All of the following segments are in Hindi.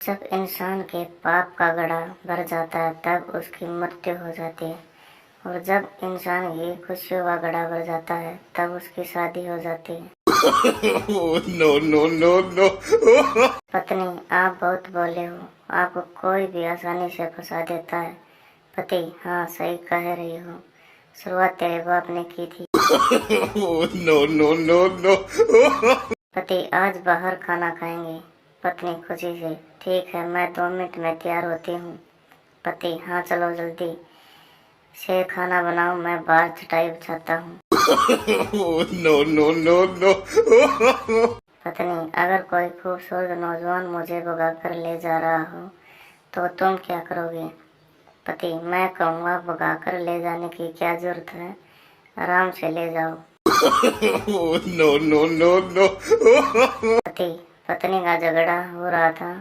जब इंसान के पाप का घड़ा भर जाता है तब उसकी मृत्यु हो जाती है, और जब इंसान की खुशियों का घड़ा भर जाता है तब उसकी शादी हो जाती है। No no no no. पत्नी, आप बहुत भोले हो, आपको कोई भी आसानी से फंसा देता है। पति, हाँ सही कह रही हो, शुरुआत तेरे बाप ने की थी। No no no no. पति, आज बाहर खाना खाएंगे। पत्नी खुशी से, ठीक है, मैं 2 मिनट में तैयार होती हूँ। पति, हाँ चलो जल्दी से खाना बनाओ, मैं बाहर चटाई बिछाता हूँ। No no no no. पत्नी, अगर कोई खूबसूरत नौजवान मुझे भगा कर ले जा रहा हो तो तुम क्या करोगे? पति, मैं कहूँगा भगा कर ले जाने की क्या जरूरत है, आराम से ले जाओ। No no no no. पति पत्नी का झगड़ा हो रहा था।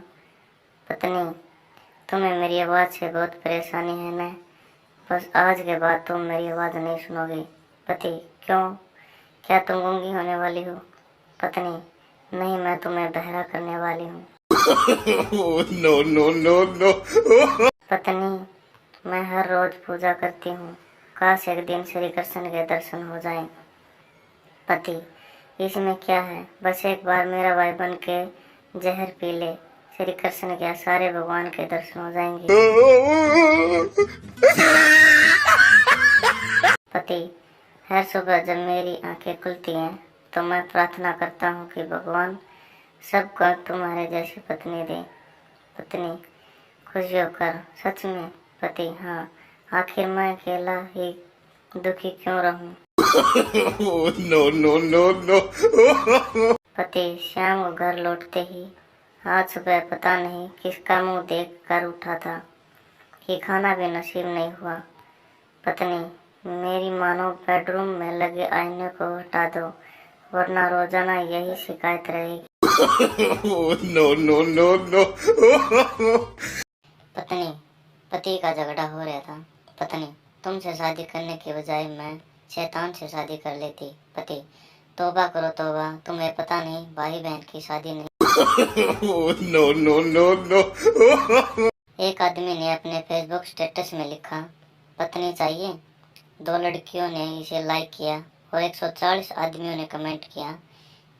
पत्नी, तुम्हें मेरी आवाज़ से बहुत परेशानी है ना? बस आज के बाद तुम मेरी आवाज़ नहीं सुनोगे। पति, क्यों, क्या तुम गूंगी होने वाली हो? पत्नी, नहीं, मैं तुम्हें बहरा करने वाली हूँ। No no no no. पत्नी, मैं हर रोज पूजा करती हूँ, काश एक दिन श्री कृष्ण के दर्शन हो जाएं। पति, इसमें क्या है, बस एक बार मेरा भाई बन के जहर पी ले, श्री कृष्ण के सारे भगवान के दर्शन हो जाएंगे। पति, हर सुबह जब मेरी आंखें खुलती हैं तो मैं प्रार्थना करता हूँ कि भगवान सबको तुम्हारे जैसी पत्नी दे। पत्नी, खुश होकर, सच में? पति, हाँ, आखिर मैं अकेला ही दुखी क्यों रहूं? No no no no. पति, शाम को घर लौटते ही आज सुबह पता नहीं किसका मुंह देख कर उठा था कि खाना भी नसीब नहीं हुआ। पत्नी, मेरी मानो बेडरूम में लगे आईने को हटा दो, वरना रोजाना यही शिकायत रहेगी। No no no no. पत्नी, पति का झगड़ा हो रहा था। पत्नी, तुमसे शादी करने के बजाय मैं शैतान से शादी कर लेती। पति, तौबा करो तौबा, तुम्हें पता नहीं भाई बहन की शादी नहीं। No no no no. एक आदमी ने अपने फेसबुक स्टेटस में लिखा, पत्नी चाहिए। 2 लड़कियों ने इसे लाइक किया और 140 आदमियों ने कमेंट किया,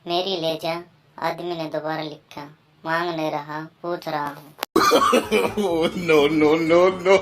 मेरी ले जा। आदमी ने दोबारा लिखा, मांग नहीं रहा, पूछ रहा हूँ। No no no no.